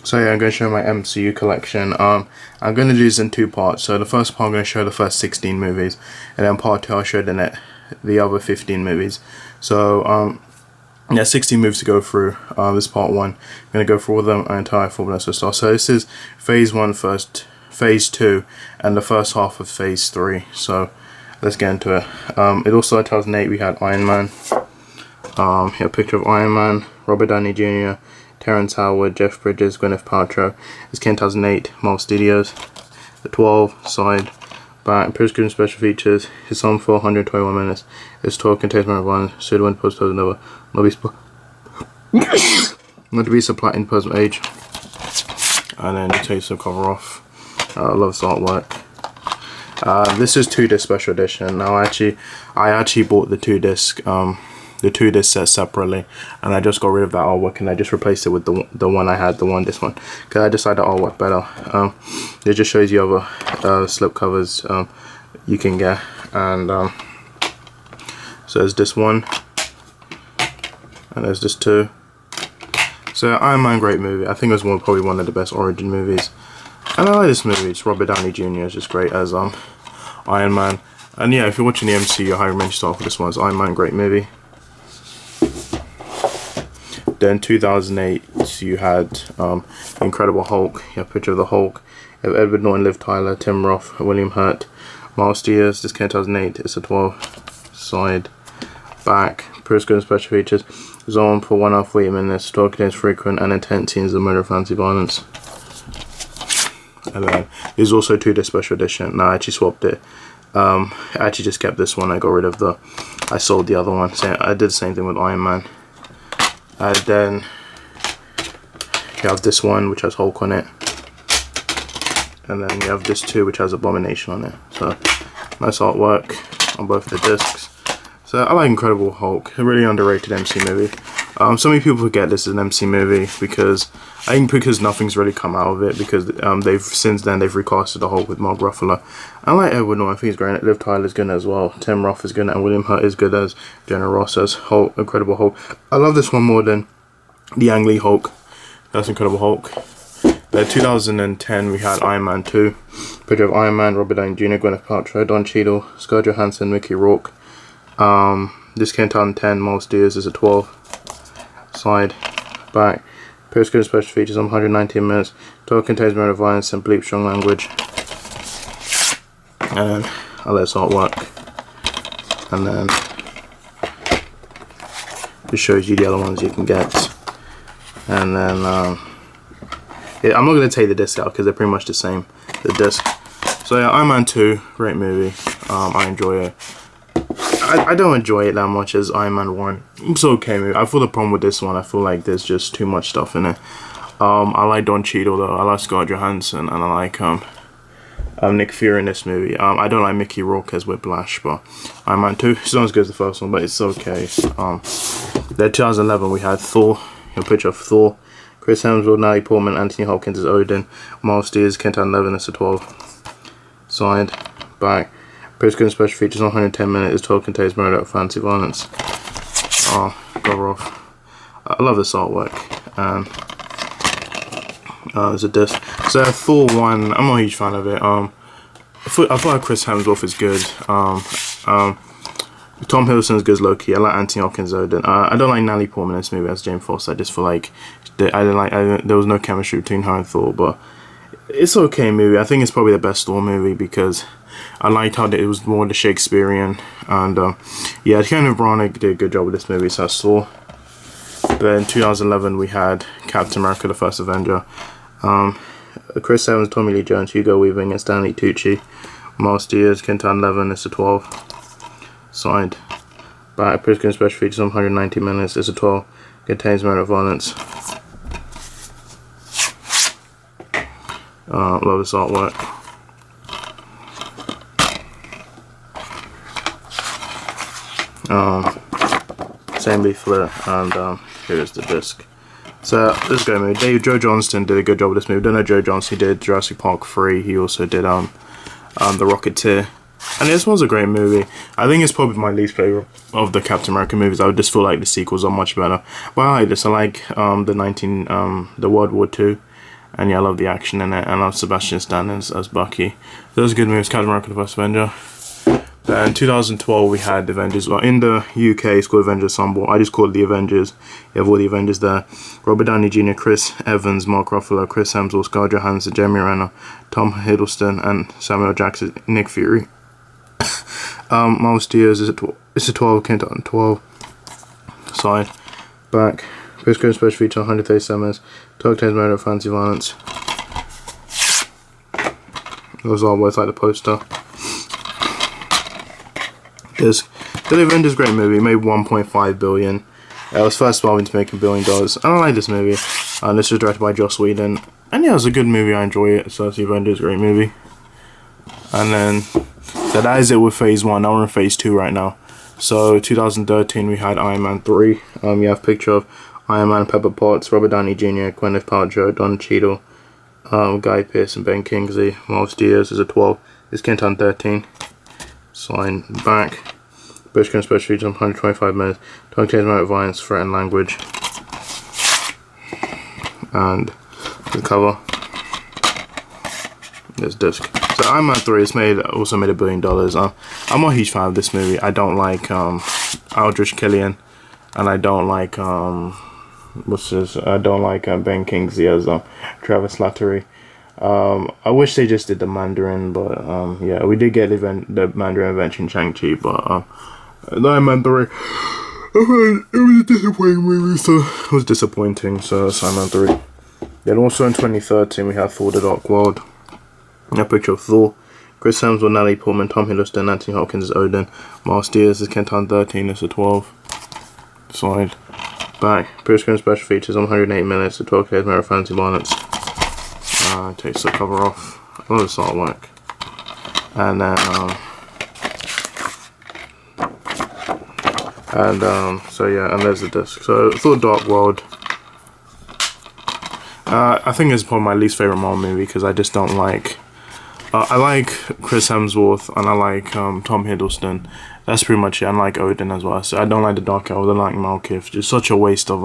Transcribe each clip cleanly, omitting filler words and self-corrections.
So yeah, I'm going to show my MCU collection. I'm going to do this in two parts. So the first part I'm going to show the first 16 movies, and then part 2 I'll show the other 15 movies. So yeah, 16 movies to go through. This is part 1. I'm going to go through all of them, our entire Formula Star. So this is Phase 1 first, Phase 2, and the first half of Phase 3. So let's get into it. It also, 2008, we had Iron Man. Here, a picture of Iron Man, Robert Downey Jr., Terrence Howard, Jeff Bridges, Gwyneth Paltrow. It's 2008, Marvel Studios. The 12 side, back, pre-screen special features. It's on for 121 minutes. It's 12 contains more violence. Pseudo and post another. Not to be supplied in person age. And then it takes the cover off. I love this artwork. This is 2-disc special edition. Now I actually bought the 2-disc set separately, and I just got rid of that artwork and I just replaced it with the one I had, this one, because I decided the artwork better. It just shows you other slip covers you can get, and so there's this one, and there's this 2. So Iron Man, great movie. I think it was probably one of the best origin movies, and I like this movie. It's Robert Downey Jr. is just great as Iron Man, and yeah, if you're watching the MCU, I highly recommend you start with this one. It's Iron Man, great movie. Then 2008, you had Incredible Hulk. You have a picture of the Hulk. You have Edward Norton, Liv Tyler, Tim Roth, William Hurt, Miles Diaz. This came 2008. It's a 12 side, back, pre-screen special features. It's on for 1 hour 40 minutes. 12 contains frequent and intense scenes of murder and fantasy violence. And then there's also 2-disc special edition. No, I actually swapped it. I actually just kept this one. I got rid of I sold the other one. So I did the same thing with Iron Man. And then you have this one which has Hulk on it, and then you have this 2 which has Abomination on it. So nice artwork on both the discs. So I like Incredible Hulk, a really underrated MC movie. So many people forget this is an MC movie because nothing's really come out of it, because since then they've recasted the Hulk with Mark Ruffalo. I like Edward Norton, I think he's great. Liv Tyler's good as well. Tim Roth is good, and William Hurt is good as Jenna Ross as Hulk, Incredible Hulk. I love this one more than the Ang Lee Hulk. That's Incredible Hulk. Then 2010 we had Iron Man 2. Picture of Iron Man, Robert Downey Jr., Gwyneth Paltrow, Don Cheadle, Scarlett Johansson, Mickey Rourke. This came 2010, Miles Diaz is a 12 side, back, post-screen special features on 119 minutes. 12 contains murder, violence, and bleep strong language. And I let this artwork, and then just shows you the other ones you can get. And then I'm not going to take the disc out because they're pretty much the same, the disc. So yeah, Iron Man 2, great movie. I enjoy it. I don't enjoy it that much as Iron Man 1. It's okay movie. I feel the problem with this one, I feel like there's just too much stuff in it. I like Don Cheadle though, I like Scarlett Johansson, and I like Nick Fury in this movie. I don't like Mickey Rourke as Whiplash, but Iron Man 2, it's not as good as the first one, but it's okay. Then 2011 we had Thor, a picture of Thor. Chris Hemsworth, Natalie Portman, Anthony Hopkins as Odin. Miles Diaz, Kent 11, it's a 12 side, back. Pre-screen special features on 110 minutes. It's 12 contains murder and fantasy violence. Cover off. I love this artwork. And there's a disc. So Thor 1, I'm not a huge fan of it. I feel like Chris Hemsworth is good. Tom Hiddleston is good as Loki. I like Anthony Hopkins Odin. I don't like Natalie Portman in this movie as Jane Foster. I just feel like there was no chemistry between her and Thor, but it's an okay movie. I think it's probably the best Thor movie because I liked how it was more the Shakespearean, and yeah, Kenneth Branagh did a good job with this movie, so I saw. Then in 2011 we had Captain America: The First Avenger. Chris Evans, Tommy Lee Jones, Hugo Weaving, and Stanley Tucci. Miles Diaz, Kenton 11, it's a 12 side. Back, pre-screen special features on 190 minutes, it's a 12. Contains murder violence. Love this artwork. Same leaflet, and here's the disc. So this is a great movie. Joe Johnston did a good job with this movie. Don't know Joe Johnston, he did Jurassic Park 3. He also did The Rocketeer. And this was a great movie. I think it's probably my least favorite of the Captain America movies. I would just feel like the sequels are much better. But I like this. I like the World War II. And yeah, I love the action in it, and I love Sebastian Stan as Bucky. Those are good movies. Captain America: The First Avenger. Then in 2012 we had Avengers. Well, in the UK it's called Avengers Ensemble. I just call it the Avengers. You have all the Avengers there. Robert Downey Jr., Chris Evans, Mark Ruffalo, Chris Hemsworth, Scarlett Johansson, Jeremy Renner, Tom Hiddleston, and Samuel Jackson, Nick Fury. Miles Diaz is it's a 12, came out on 12. Side, back, post-credit special feature 137 minutes, 12 Tales Murder, Fantasy Violence. Those are worth like the poster. Disc. The Avengers, great movie, made 1.5 billion. It was first Marvel to make $1 billion. I don't like this movie. This was directed by Joss Whedon. And yeah, it was a good movie, I enjoy it. So The Avengers, great movie. And then, so that is it with phase 1. Now we're in phase 2 right now. So 2013 we had Iron Man 3. You have a picture of Iron Man, Pepper Potts, Robert Downey Jr., Gwyneth Paltrow, Don Cheadle, Guy Pearce, and Ben Kingsley. Miles Diaz is a 12. This came on 13. Sign back. British special feature 125 minutes. 20 Tales of Violence, Threat and Language. And the cover. This disc. So Iron Man 3 is also made $1 billion. I'm not a huge fan of this movie. I don't like Aldrich Killian, and I don't like Ben Kingsley as Travis Slattery. I wish they just did the Mandarin, but yeah, we did get the Mandarin eventually in Shang-Chi, but Iron Man 3, it was a disappointing movie, so it was disappointing, so that's Iron Man 3. Then also in 2013 we have Thor: The Dark World. A picture of Thor. Chris Hemsworth, Natalie Portman, Tom Hiddleston, Anthony Hopkins as Odin. Miles Diaz is Kenton 13, it's a 12. Slide. Back. Pre-screen special features on 108 minutes, a 12 Tales of Fantasy Violence. Takes the cover off. I love this artwork. And then, so yeah, and there's the disc. So Thor: Dark World. I think it's probably my least favorite Marvel movie because I just don't like. I like Chris Hemsworth and I like Tom Hiddleston. That's pretty much it. I like Odin as well. So I don't like the Dark Elf. I don't like Malekith. Just such a waste of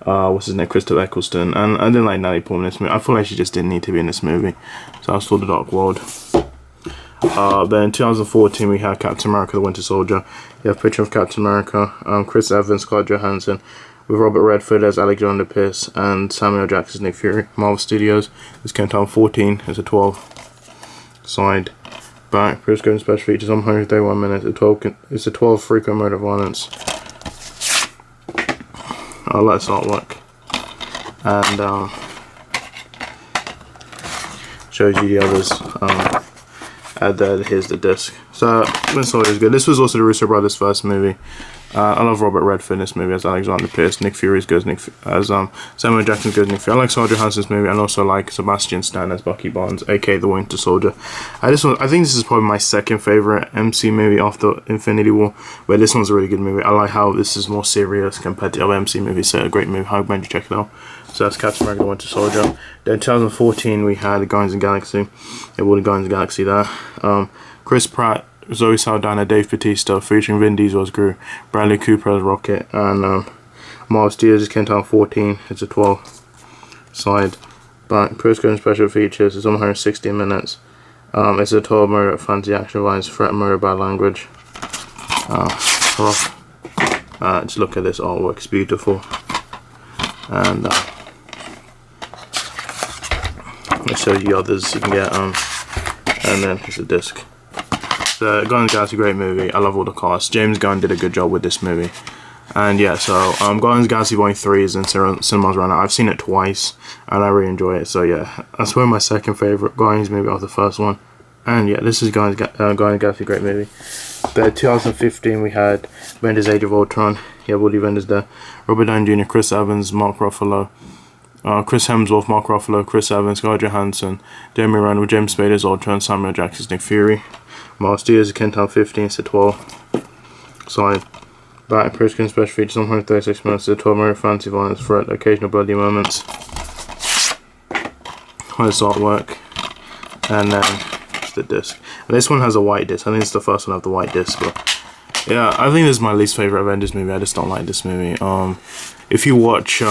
what's his name, Christopher Eccleston. And I didn't like Natalie Portman in this movie. I feel like she just didn't need to be in this movie. So I saw The Dark World. Then in 2014 we had Captain America: The Winter Soldier. You have a picture of Captain America, Chris Evans, Scarlett Johansson, with Robert Redford as Alexander Pierce and Samuel Jackson as Nick Fury. Marvel Studios. This came out 14. It's a 12. Side, back. Pre-screen special features on 131 minutes. It's a 12 frequent murder violence. I like this artwork. And shows you the others. And then here's the disc. So Winter Soldier is good. This was also the Russo brothers' first movie. I love Robert Redford in this movie as Alexander Pierce. Nick Fury is good as Samuel Jackson is good as Nick Fury. I like Scarlett Johansson's movie, and also like Sebastian Stan as Bucky Barnes, aka the Winter Soldier. I think this is probably my second favorite MC movie after Infinity War, but this one's a really good movie. I like how this is more serious compared to other MC movies. So a great movie. I recommend you check it out. So that's Captain America: The Winter Soldier. Then in 2014 we had Guardians of the Galaxy. Yeah, all the Guardians of the Galaxy there. Chris Pratt, Zoe Saldana, Dave Bautista, featuring Vin Diesel as Groot, Bradley Cooper as Rocket, and Miles Diaz is Kenton 14. It's a 12. Side, back. Pre-screen special features. It's on 160 minutes. It's a 12 murder, fantasy action violence, threat, murder, bad language. Just look at this artwork. It's beautiful. And I'll show you others you can get. And then here's a disc. Guardians of the Galaxy, great movie. I love all the cast. James Gunn did a good job with this movie. And yeah, so Guardians of the Galaxy Volume 3 is in cinemas right now. I've seen it twice and I really enjoy it. So yeah, that's probably my second favourite Guardians movie after the first one. And yeah, this is Guardians of the Galaxy, great movie. But 2015 we had Avengers: Age of Ultron. You have all the Avengers there. Robert Downey Jr., Chris Evans, Mark Ruffalo, Chris Hemsworth, Mark Ruffalo, Chris Evans, Scarlett Johansson, Jeremy Renner, James Spader as Ultron, Samuel Jackson as Nick Fury. Miles Diaz is Kenton 15, it's a 12. Side, back. Pre-screen special features on 136 minutes. It's a 12 murder, fantasy violence, threat, occasional bloody moments. This artwork. And then it's the disc. And this one has a white disc. I think it's the first one to have the white disc. But yeah, I think this is my least favorite Avengers movie. I just don't like this movie. If you watch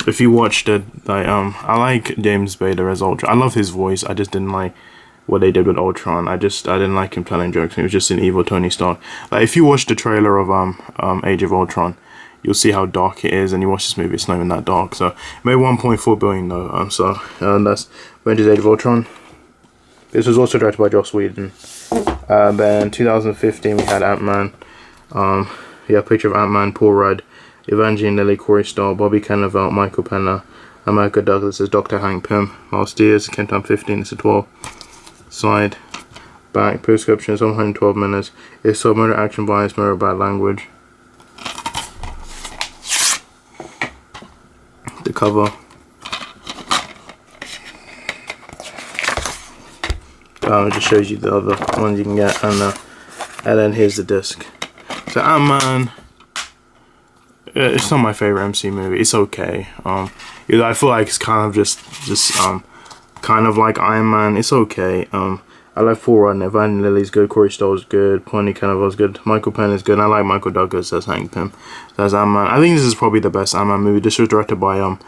If you watched it, like I like James Spader as Ultron. I love his voice. I just didn't like what they did with Ultron. I didn't like him telling jokes. He was just an evil Tony Stark. Like if you watch the trailer of Age of Ultron, you'll see how dark it is, and you watch this movie, it's not even that dark. So it made 1.4 billion though. That's Avengers: Age of Ultron. This was also directed by Joss Whedon. Then 2015 we had Ant-Man. Yeah, picture of Ant-Man, Paul Rudd, Evangeline Lilly, Corey Stoll, Bobby Cannavale, Michael Pena, America Douglas as Dr. Hank Pym, Miles Diaz, Ken Time 15, it's a 12. Side, back, prescription is 112 minutes. It's so murder, action, bias, murder, bad language. The cover. It just shows you the other ones you can get, and then here's the disc. So Ant-Man, it's not my favorite MC movie. It's okay. I feel like it's kind of just kind of like Iron Man. It's okay. I like Paul Rudd. Evangeline Lilly's good. Corey Stoll's good. Bobby Cannavale's good. Michael Penn is good. And I like Michael Douglas as Hank Pym. That's Ant-Man. I think this is probably the best Ant-Man movie. This was directed by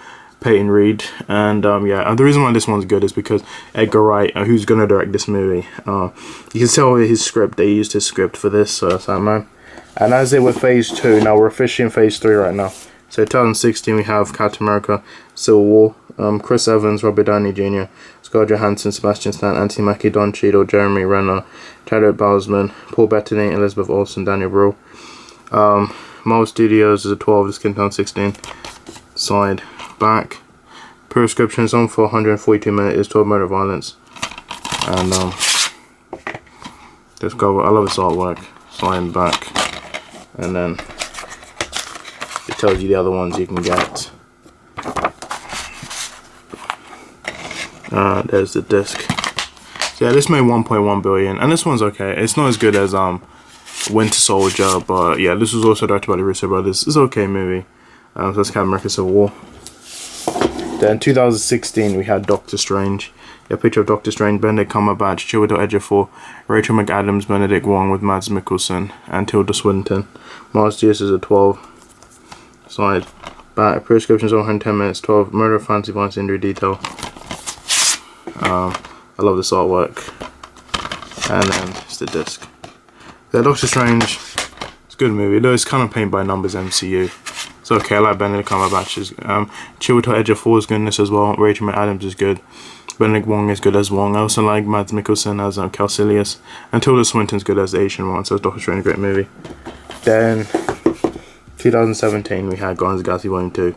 Peyton Reed, and yeah, the reason why this one's good is because Edgar Wright, who's gonna direct this movie, you can tell his script. They used his script for this, so that's Ant-Man. And as it with Phase 2, now we're officially in Phase 3 right now. So 2016 we have Captain America: Civil War, Chris Evans, Robert Downey Jr., Scarlett Johansson, Sebastian Stan, Anthony Mackie, Don Cheadle, Jeremy Renner, Chadwick Boseman, Paul Bettany, Elizabeth Olsen, Daniel Brühl. Marvel Studios is a 12. This came down 16. Side, back. Prescription is on for 142 minutes. It's 12 murder violence. And this cover, I love this artwork. Side, back. And then it tells you the other ones you can get. There's the disc. So yeah, this made 1.1 billion, and this one's okay. It's not as good as Winter Soldier, but yeah, this was also directed by the Russo brothers. It's an okay movie. So that's Captain America: Civil War. Then 2016 we had Doctor Strange. A picture of Doctor Strange, Benedict Cumberbatch, Chiwetel Ejiofor, Rachel McAdams, Benedict Wong with Mads Mikkelsen, and Tilda Swinton. Miles Diaz is a 12. Side, back. Prescriptions on 110 minutes. 12. Murder, fancy, violence, injury, detail. I love this artwork. And then it's the disc. Yeah, Doctor Strange. It's a good movie, though it's kind of paint by numbers MCU. It's okay. I like Benedict Cumberbatch's. Chiwetel Ejiofor's good in this as well. Rachel McAdams is good. Benedict Wong is good as Wong. I also like Mads Mikkelsen as Caecilius. And Tilda Swinton's good as the Asian one. So it's Doctor Strange, a great movie. Then 2017 we had Guardians of the Galaxy Volume 2.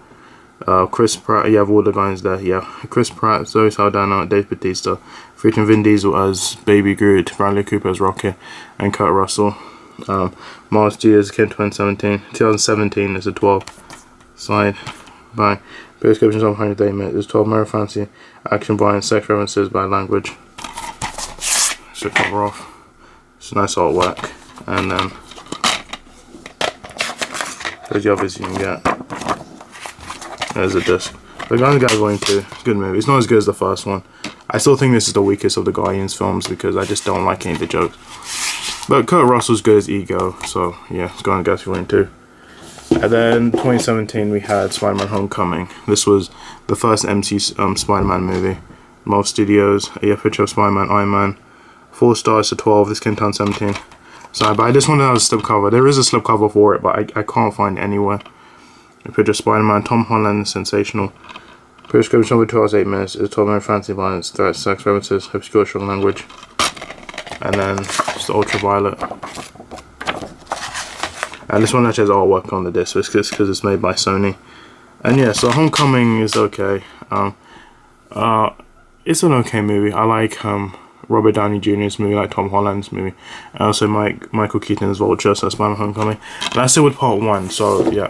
Chris Pratt, you have all the guys there, yeah. Chris Pratt, Zoe Saldana, Dave Bautista, featuring Vin Diesel as Baby Groot, Bradley Cooper as Rocket, and Kurt Russell. Miles Diaz came 2017 is a 12. Side, by prescriptions on 130 minutes. There's 12 murder, fancy, action, violence, sex references, bad language. So cover off. It's a nice artwork, and then there's the others you can get. There's a disc. The Guardians of the Galaxy Volume 2, it's a good movie. It's not as good as the first one. I still think this is the weakest of the Guardians films because I just don't like any of the jokes. But Kurt Russell's good as Ego, so yeah, it's Guardians of the Galaxy Volume 2. And then 2017 we had Spider-Man: Homecoming. This was the first MC Spider-Man movie. Marvel Studios, a picture of Spider-Man, Iron Man. 4 stars to 12. This came down 17. Sorry, but I just wanted a slipcover. There is a slipcover for it, but I can't find it anywhere. A picture of Spider-Man, Tom Holland, sensational. Prescription over 2 hours 8 minutes. It's 12 minute fancy violence, threats, sex references, obscure strong language. And then just the Ultraviolet. And this one actually has artwork on the disc, because it's made by Sony. And yeah, so Homecoming is okay. It's an okay movie. I like Robert Downey Jr.'s movie, like Tom Holland's movie. And also Michael Keaton's Vulture, so that's Spider-Man: Homecoming. And that's it with part 1. So yeah,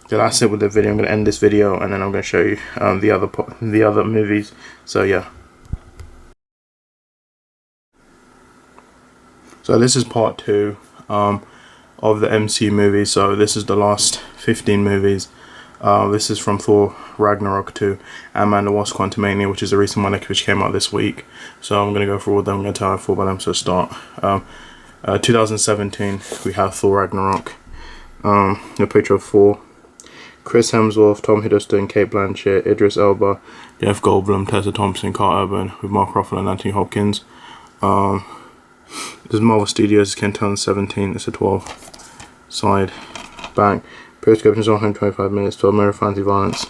that's it with the video. I'm gonna end this video, and then I'm gonna show you the other movies. So yeah. So this is part 2 of the MCU movies. So this is the last 15 movies. This is from Thor Ragnarok to Ant-Man and the Wasp: Quantumania, which is a recent one which came out this week. So I'm going to go through all of them. I'm going to tell you 4 by them. So start. 2017 we have Thor Ragnarok. A picture of Thor. Chris Hemsworth, Tom Hiddleston, Kate Blanchett, Idris Elba, Jeff Goldblum, Tessa Thompson, Carl Urban, with Mark Ruffalo and Anthony Hopkins. This is Marvel Studios, Ken 17, it's a 12. Side, back. Prescription is 125 minutes, 12 minutes of anti-violence.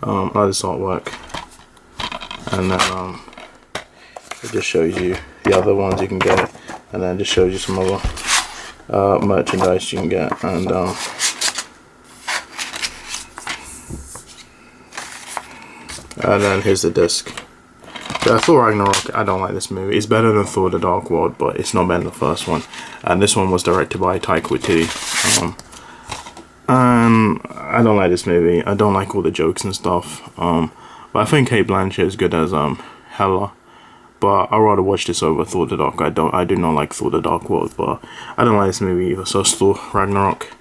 I like this artwork. And then it just shows you the other ones you can get, and then it just shows you some other merchandise you can get. And then here's the disc. Thor Ragnarok, I don't like this movie. It's better than Thor: The Dark World, but it's not better than the first one. And this one was directed by Taika Waititi. I don't like this movie. I don't like all the jokes and stuff. But I think Kate Blanchett is good as Hela. But I'd rather watch this over Thor: The Dark. I do not like Thor: The Dark World, but I don't like this movie either. So it's Thor Ragnarok.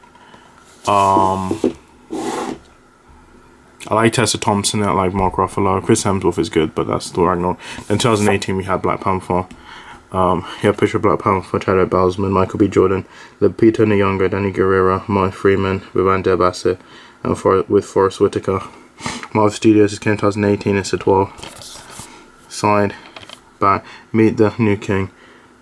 I like Tessa Thompson, I like Mark Ruffalo. Chris Hemsworth is good, but that's Thor Ragnarok. In 2018 we had Black Panther. Here, picture of Black Panther, Chadwick Boseman, Michael B. Jordan, Lupita Nyong'o, Danny Guerrero, Martin Freeman, Vivian Bassett, and with Forrest Whitaker. Marvel Studios is 2018, it's a 12. Side, back, Meet the New King.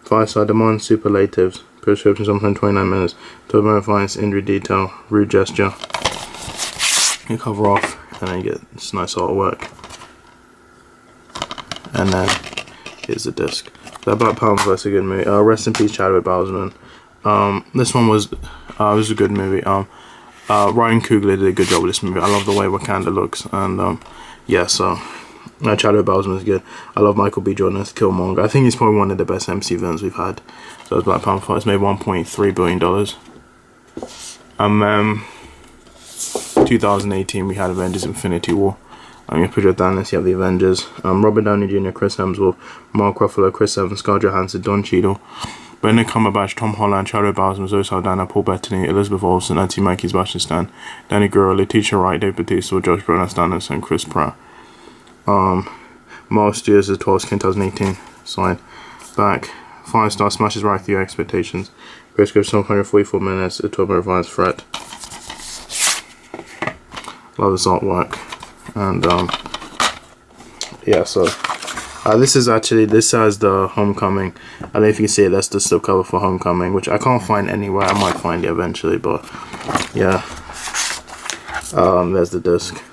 5-star demand superlatives. Prescriptions 129 minutes. 12 minute finds, injury detail, rude gesture. You cover off, and then you get this nice artwork. And then here's the disc. That Black Panther is a good movie. Rest in peace, Chadwick Boseman. This one was a good movie. Ryan Coogler did a good job with this movie. I love the way Wakanda looks, and yeah, so Chadwick Boseman is good. I love Michael B. Jordan as Killmonger. I think he's probably one of the best MC villains we've had. So it's Black Panther. It's made $1.3 billion. And then 2018 we had Avengers: Infinity War. You picture Thanos, you have the Avengers. Robert Downey Jr., Chris Hemsworth, Mark Ruffalo, Chris Evans, Scarlett Johansson, Don Cheadle, Benedict Cumberbatch, Tom Holland, Chadwick Boseman, Zoe Saldana, Paul Bettany, Elizabeth Olsen, Anthony Mackie, Sebastian Stan, Danny Guerrero, Letitia Wright, Dave Bautista, Josh Brolin as Thanos, and Chris Pratt. Marvel Studios is 12, 2018. Side, back, 5-star, smashes right through your expectations. Prescription 144 minutes, a 12 minute violence threat. Love this artwork. And yeah, so this has the Homecoming. I don't know if you can see it, that's the slip cover for Homecoming, which I can't find anywhere. I might find it eventually, but yeah. There's the disc.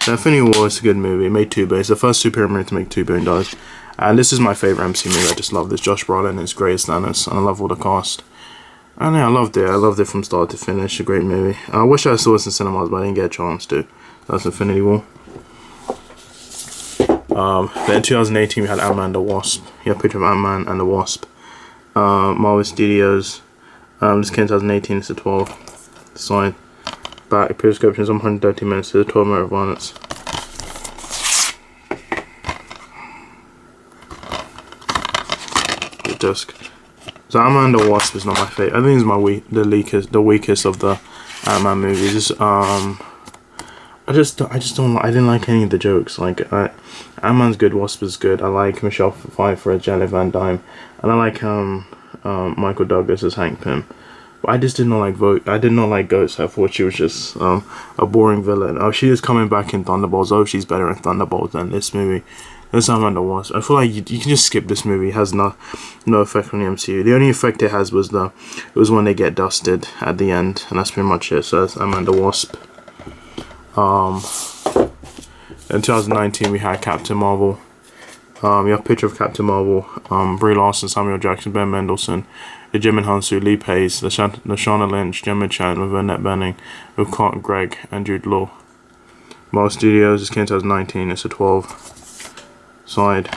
So Infinity War is a good movie. It made $2 billion. It's the first superhero movie to make $2 billion. And this is my favorite MC movie. I just love this. Josh Brolin is great as Thanos, and I love all the cast. And yeah, I loved it. I loved it from start to finish. A great movie. I wish I saw this in cinemas, but I didn't get a chance to. That's Infinity War. Then in 2018 we had Ant-Man and the Wasp. You have a picture of Ant-Man and the Wasp. Marvel Studios. This came in 2018, it's a 12. Side, back, prescriptions 130 minutes, it's a 12 minute violence. The disc. So Ant-Man and the Wasp is not my favorite. I think it's the weakest of the Ant-Man movies. I didn't like any of the jokes. Like, Ant-Man's good, Wasp is good. I like Michelle Pfeiffer as Jelly Van Dyne, and I like Michael Douglas as Hank Pym. But I just did not like Ghost. I thought she was just a boring villain. Oh, she is coming back in Thunderbolts. Oh, she's better in Thunderbolts than this movie. This Ant-Man and the Wasp. I feel like you can just skip this movie. It has no effect on the MCU. The only effect it has was when they get dusted at the end, and that's pretty much it. So that's Ant-Man and the Wasp. In 2019 we had Captain Marvel. You have a picture of Captain Marvel, Brie Larson, Samuel Jackson, Ben Mendelsohn, Jimmy Hansu, Lee Pace, Lashana Lynch, Gemma Chan, with Annette Bening, with Carlton Gregg and Jude Law. Marvel Studios is 2019, it's a 12. Side,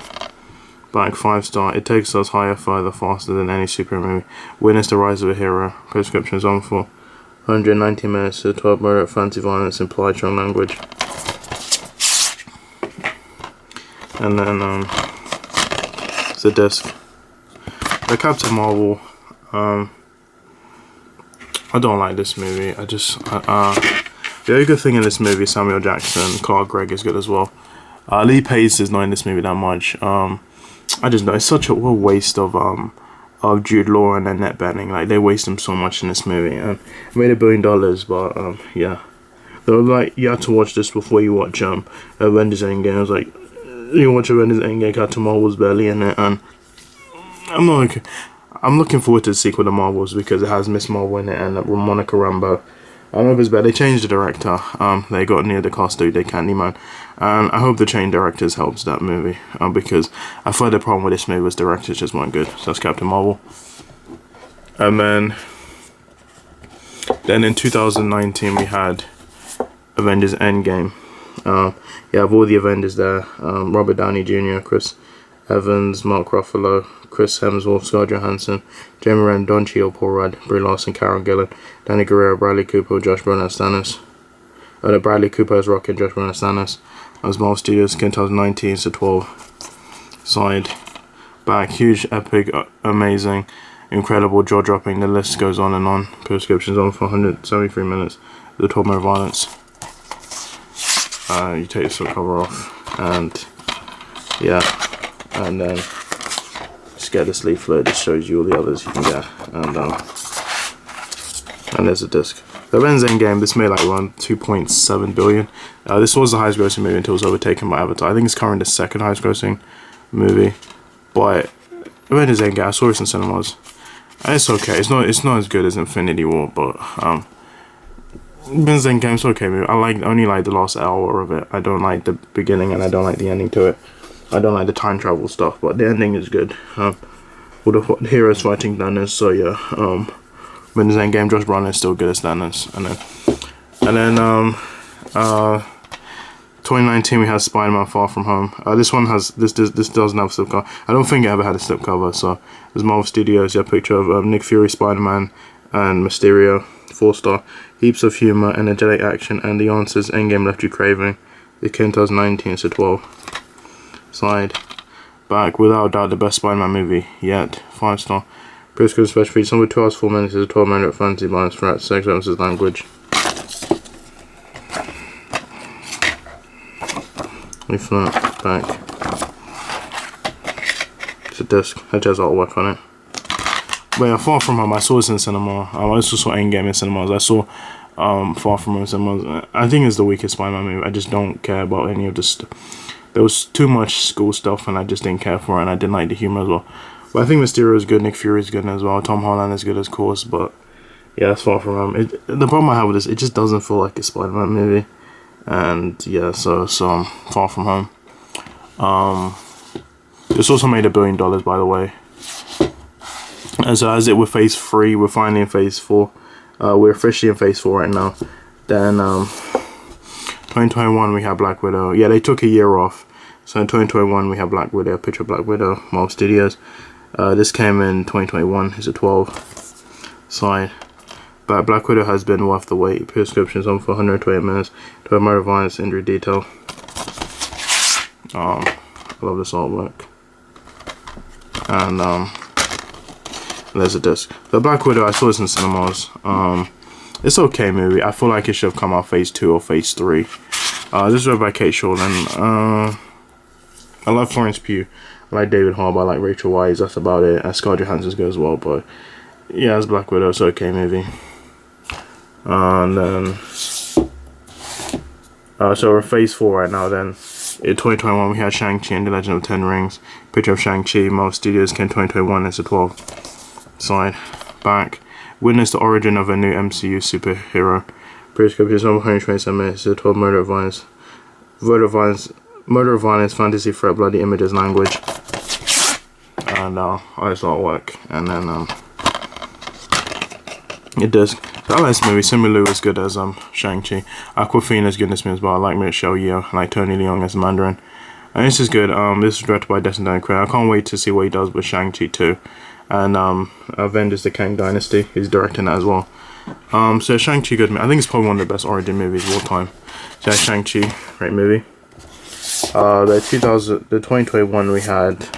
back, 5-star. It takes us higher, further, faster than any superhero movie. Witness the rise of a hero. Prescriptions on for 190 minutes to 12 murder, fancy violence, implied strong language. And then it's a disc. The Captain Marvel. I don't like this movie. The only good thing in this movie is Samuel Jackson. Clark Gregg is good as well. Lee Pace is not in this movie that much. I just know it's such a waste of of Jude Law and Annette Bening. Like, they waste them so much in this movie. And it made $1 billion, but yeah. So like, you have to watch this before you watch Avengers Endgame. I was like, you watch Avengers Endgame, Captain Marvel's barely in it, and I'm looking forward to the sequel to Marvels because it has Miss Marvel in it and Monica Rambeau. I don't know if it's bad. They changed the director. They got Neil deGrasse Tyson, Candyman, and I hope the change directors helps that movie because I thought the problem with this movie was directors just weren't good. So that's Captain Marvel. And then in 2019 we had Avengers Endgame. You have all the Avengers there. Robert Downey Jr., Chris Evans, Mark Ruffalo, Chris Hemsworth, Scarlett Johansson, Jeremy Renner, Don Cheadle, Paul Rudd, Brie Larson, Karen Gillan, Danny Guerrero, Bradley Cooper, Josh Brolin as Thanos. Bradley Cooper as Rocket, Josh Brolin as Thanos. As Marvel Studios, 2019 to 12. Side, back, huge, epic, amazing, incredible, jaw-dropping. The list goes on and on. Prescriptions on for 173 minutes. The 12-minute violence. You take the slip cover off, and yeah, and then just get this leaflet. It just shows you all the others you can get, and there's a disc. The Avengers Endgame, this made like around 2.7 billion. This was the highest grossing movie until it was overtaken by Avatar. I think it's currently the second highest grossing movie, but Avengers Endgame, I saw it in cinemas, and it's okay. It's not as good as Infinity War, but Avengers Endgame, it's okay movie. I only like the last hour of it. I don't like the beginning, and I don't like the ending to it. I don't like the time travel stuff, but the ending is good. All the heroes fighting Thanos, so yeah. Avengers Endgame, Josh Brolin is still good as Thanos, and then 2019 we had Spider-Man: Far From Home. This one has this doesn't have a slip cover. I don't think it ever had a slip cover. So there's Marvel Studios. You have a picture of Nick Fury, Spider-Man, and Mysterio. 4-star. Heaps of humor, energetic action, and the answers Endgame left you craving. It came 2019, so 12. Side, back, without doubt the best Spider-Man movie yet. 5-star. Prescription special features. Somewhere 2 hours 4 minutes is a 12-minute fantasy violence, threat, sex, references, language. Leaflet, back. It's a disc. It has artwork on it. But yeah, Far From Home, I saw this in cinema. I also saw Endgame in cinemas. I saw Far From Home in cinemas. I think it's the weakest Spider-Man movie. I just don't care about any of this. There was too much school stuff, and I just didn't care for it, and I didn't like the humor as well. But I think Mysterio is good, Nick Fury is good as well, Tom Holland is good, of course, but yeah, it's Far From Home. The problem I have with this, it just doesn't feel like a Spider-Man movie, and yeah, so Far From Home. This also made $1 billion, by the way. And so as it with Phase 3, we're finally in Phase 4. We're officially in Phase 4 right now. Then 2021 we have Black Widow. Yeah, they took a year off. So in 2021 we have Black Widow, a picture of Black Widow, Marvel Studios. This came in 2021. It's a 12 side. But Black Widow has been worth the wait. Prescriptions on for 128 minutes. 12 murder, violence, injury detail. I love this artwork. And there's a disc. The Black Widow, I saw this in cinemas. It's okay movie. I feel like it should have come out Phase 2 or Phase 3. This is read by Kate Shortland. I love Florence Pugh. I like David Harbour. I like Rachel Weisz. That's about it. And Scarlett Johansson's good as well. But yeah, it's Black Widow. It's okay movie. And then so we're Phase 4 right now. Then in 2021 we had Shang-Chi and the Legend of the Ten Rings. Picture of Shang-Chi. Marvel Studios came 2021. It's a 12. Side, back. Witness the origin of a new MCU superhero. Prescription is 127 minutes. It's a 12 murder of violence. Murder of violence, fantasy, threat, bloody images, language. And this artwork. And then it does. I like this movie. Simu Liu is good as Shang-Chi. Awkwafina is good in this movie as well. I like Michelle Yeoh. I like Tony Leung as Mandarin. And this is good. This is directed by Destin Daniel. I can't wait to see what he does with Shang-Chi too. And Avengers: The Kang Dynasty, he's directing that as well. So Shang-Chi, good. I think it's probably one of the best origin movies of all time. So Shang-Chi, great movie. The 2021 we had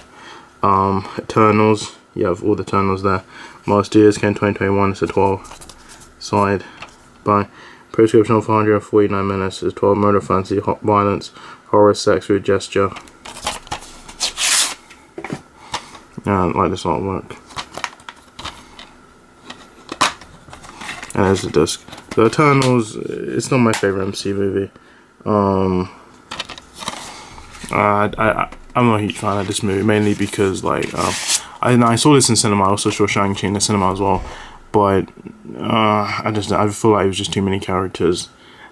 Eternals. You have all the Eternals there. Marvel Studios came 2021. It's a 12 side. By prescription for 149 minutes. It's 12 murder, fantasy, violence, horror, sex, through gesture. Yeah, I like this artwork. and there's the disc. The Eternals, it's not my favorite MC movie. I'm not a huge fan of this movie, mainly because like I saw this in cinema. I also saw Shang-Chi in the cinema as well, but I feel like it was just too many characters,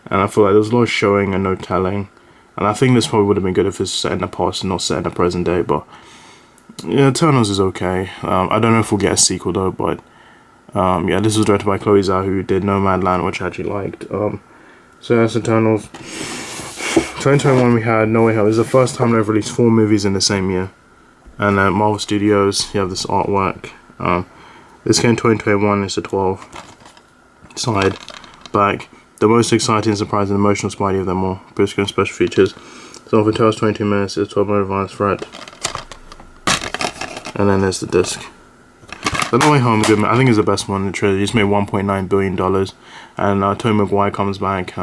and I feel like there's a lot of showing and no telling. And I think this probably would have been good if it's set in the past and not set in the present day. But yeah, Eternals is okay. I don't know if we'll get a sequel though, but yeah, this was directed by Chloe Zhao, who did Nomadland, which I actually liked. So that's Eternals. 2021 we had No Way Home. This is the first time they've released 4 movies in the same year. And Marvel Studios, you have this artwork. This came in 2021, it's a 12. Side, back. The most exciting, surprising, emotional Spidey of them all. Post-screen special features. So for tells 22 minutes, it's 12 more advanced threat. And then there's the disc. The No Way Home, good. I think is the best one in the trilogy. It's made $1.9 billion. And Tobey Maguire comes back.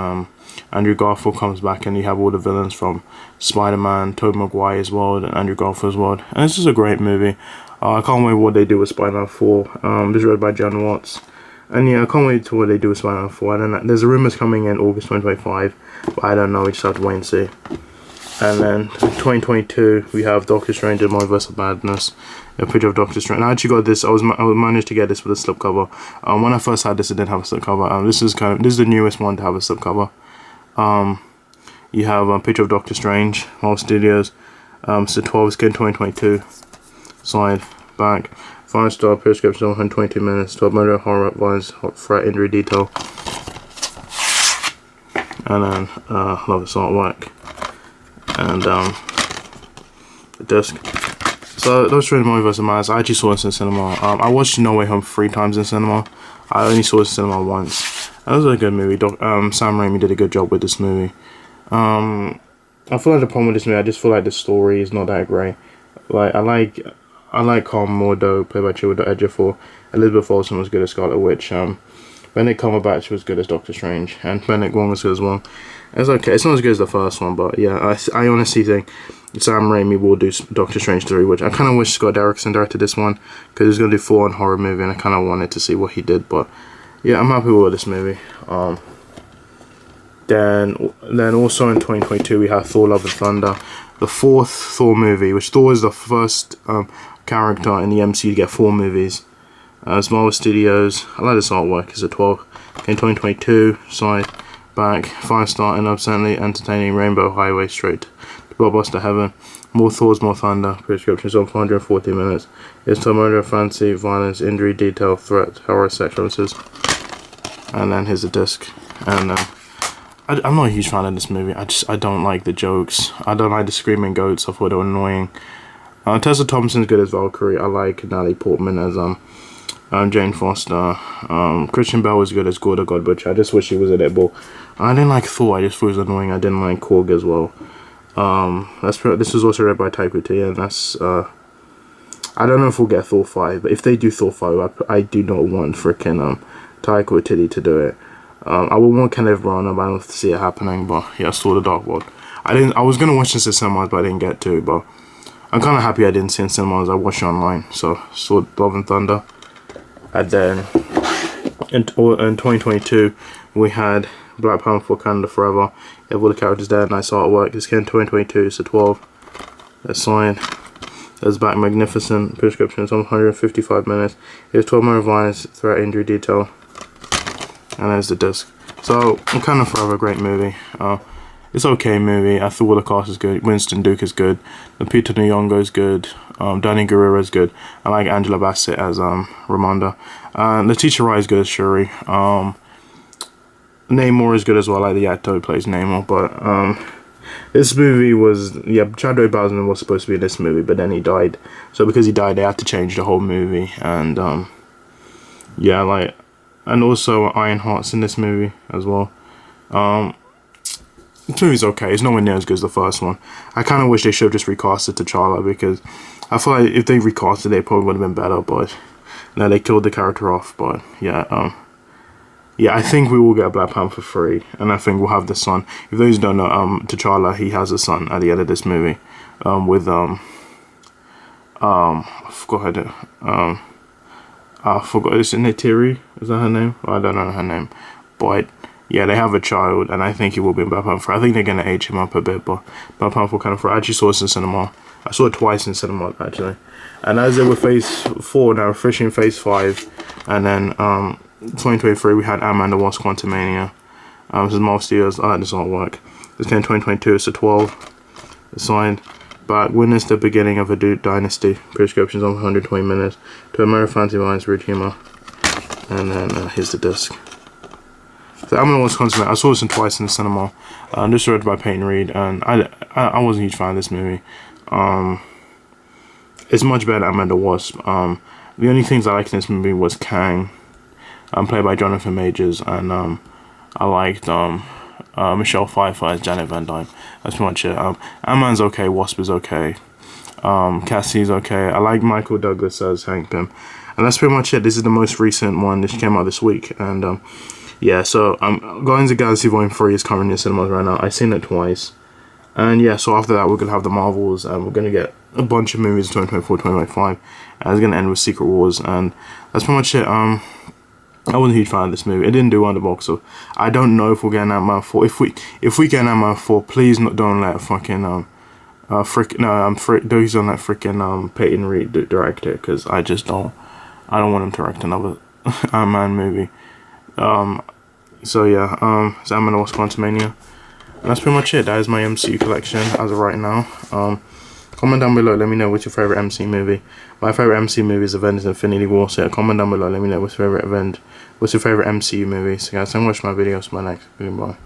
Andrew Garfield comes back, and you have all the villains from Spider-Man, Tobey Maguire's world, and Andrew Garfield's world. And it's just a great movie. I can't wait what they do with Spider-Man 4. This is read by John Watts. And yeah, I can't wait to what they do with Spider-Man 4. I don't know. There's rumours coming in August 2025, but I don't know. We just have to wait and see. And then 2022, we have Doctor Strange and Multiverse of Madness. A picture of Doctor Strange. And I actually got this. I managed to get this with a slipcover. When I first had this, it didn't have a slipcover. This is the newest one to have a slipcover. You have a picture of Doctor Strange, Marvel Studios. So 12 skin 2022. Side, back. 5-star prescription, 122 minutes. 12 murder, horror, violence, threat, injury detail. And then love this artwork. And the disc. So those three Multiverse of Madness. I actually saw this in cinema. I watched No Way Home 3 times in cinema. I only saw this in cinema once. That was a good movie. Sam Raimi did a good job with this movie. I feel like the problem with this movie, I just feel like the story is not that great. Like I like Carl Mordo, played by Chiwetel Ejiofor. Elizabeth Olsen was good as Scarlet Witch. Benedict Cumberbatch was good as Doctor Strange, and Benedict Wong was good as well. It's okay. It's not as good as the first one, but yeah, I honestly think Sam Raimi will do Doctor Strange 3, which I kind of wish Scott Derrickson directed this one, because he's going to do full-on horror movie, and I kind of wanted to see what he did, but yeah, I'm happy with this movie. Then also in 2022 we have Thor: Love and Thunder, the 4th Thor movie, which Thor is the first character in the MCU to get 4 movies. It's Marvel Studios. I like this artwork. It's a 12. In 2022, side, back, 5-star, and absently entertaining Rainbow Highway straight to blockbuster heaven. More Thors, more thunder. Prescriptions of 140 minutes. It's to murder, fancy, violence, injury, detail, threat, horror, sex references. And then here's the disc. And I'm not a huge fan of this movie. I don't like the jokes. I don't like the screaming goats. I thought they were annoying. Tessa Thompson's good as Valkyrie. I like Natalie Portman as Jane Foster. Christian Bale was good as Gordo God Butcher. I just wish he was a Deadpool. I didn't like Thor. I just thought it was annoying. I didn't like Korg as well. This was also read by Taika Waititi, and that's I don't know if we'll get Thor 5, but if they do Thor 5, I do not want freaking Taika Waititi to do it. I would want Kenneth Branagh, but I don't see it happening. But yeah, Thor: The Dark World. I was gonna watch this in cinemas, but I didn't get to. But I'm kind of happy I didn't see it in cinemas. I watched it online. So Thor: Love and Thunder. And then in 2022 we had Black Panther: Wakanda Forever. You have all the characters there, nice artwork. This came in 2022, so 12. That's signed. There's back Magnificent. Prescriptions on 155 minutes. Here's 12 more violence, threat, injury detail. And there's the disc. So Wakanda Forever, great movie. It's okay movie. I thought all the cast is good. Winston Duke is good. Lupita Nyong'o is good. Danny Guerrero is good. I like Angela Bassett as Ramonda. Letitia Wright is good as Shuri. Namor is good as well. I like the actor who plays Namor. But this movie was, Chadwick Boseman was supposed to be in this movie, but then he died. So because he died, they had to change the whole movie. And and also Ironheart's in this movie as well. This movie's okay. It's nowhere near as good as the first one. I kind of wish they should have just recasted T'Challa, because I feel like if they recasted it, probably would have been better. But no, they killed the character off. But yeah, I think we will get Black Panther 3, and I think we'll have the son. If those don't know, T'Challa, he has a son at the end of this movie, with I forgot her name. I forgot, is it Neytiri? Is that her name? I don't know her name. But yeah, they have a child, and I think it will be in Black Panther. I think they're going to age him up a bit, but Black Panther Wakanda Forever, I actually saw this in cinema. I saw it twice in cinema, actually. And as they were phase 4 now, officially in phase 5, and then 2023 we had Ant-Man the Wasp: Quantumania. This is Miles Studios. I like this artwork. This came in 2022, it's a 12. Signed. But witness the beginning of a dynasty. Prescriptions on 120 minutes. To American Fantasy Lines, Rude Humor. And then here's the disc. So Ant-Man the Wasp: Quantumania. I saw this twice in the cinema. This was directed by Peyton Reed, and I wasn't a huge fan of this movie. It's much better than Ant-Man the Wasp. The only things I liked in this movie was Kang, played by Jonathan Majors, and I liked Michelle Pfeiffer as Janet Van Dyne. That's pretty much it. Ant-Man's okay, Wasp is okay, Cassie's okay. I like Michael Douglas as Hank Pym, and that's pretty much it. This is the most recent one. This came out this week, and yeah. So Guardians of the Galaxy Volume 3 is currently in cinemas right now. I've seen it twice, and yeah. So after that, we're gonna have the Marvels, and we're gonna get a bunch of movies in 2024, 2025, and it's gonna end with Secret Wars, and that's pretty much it. I wasn't a huge fan of this movie. It didn't do well in the box, so I don't know if we're getting Ant-Man 4. If we get Ant-Man 4, please don't let fucking don't let freaking Peyton Reed direct it, because I don't want him to direct another Ant-Man movie. So yeah, it's Ant-Man the Wasp: Quantumania. And that's pretty much it. That is my MCU collection as of right now. Comment down below, let me know what's your favourite MCU movie. My favourite MCU movie is Avengers Infinity War, so comment down below, let me know what's your favourite MCU movie. So guys, thanks for watching my videos, my next video, bye.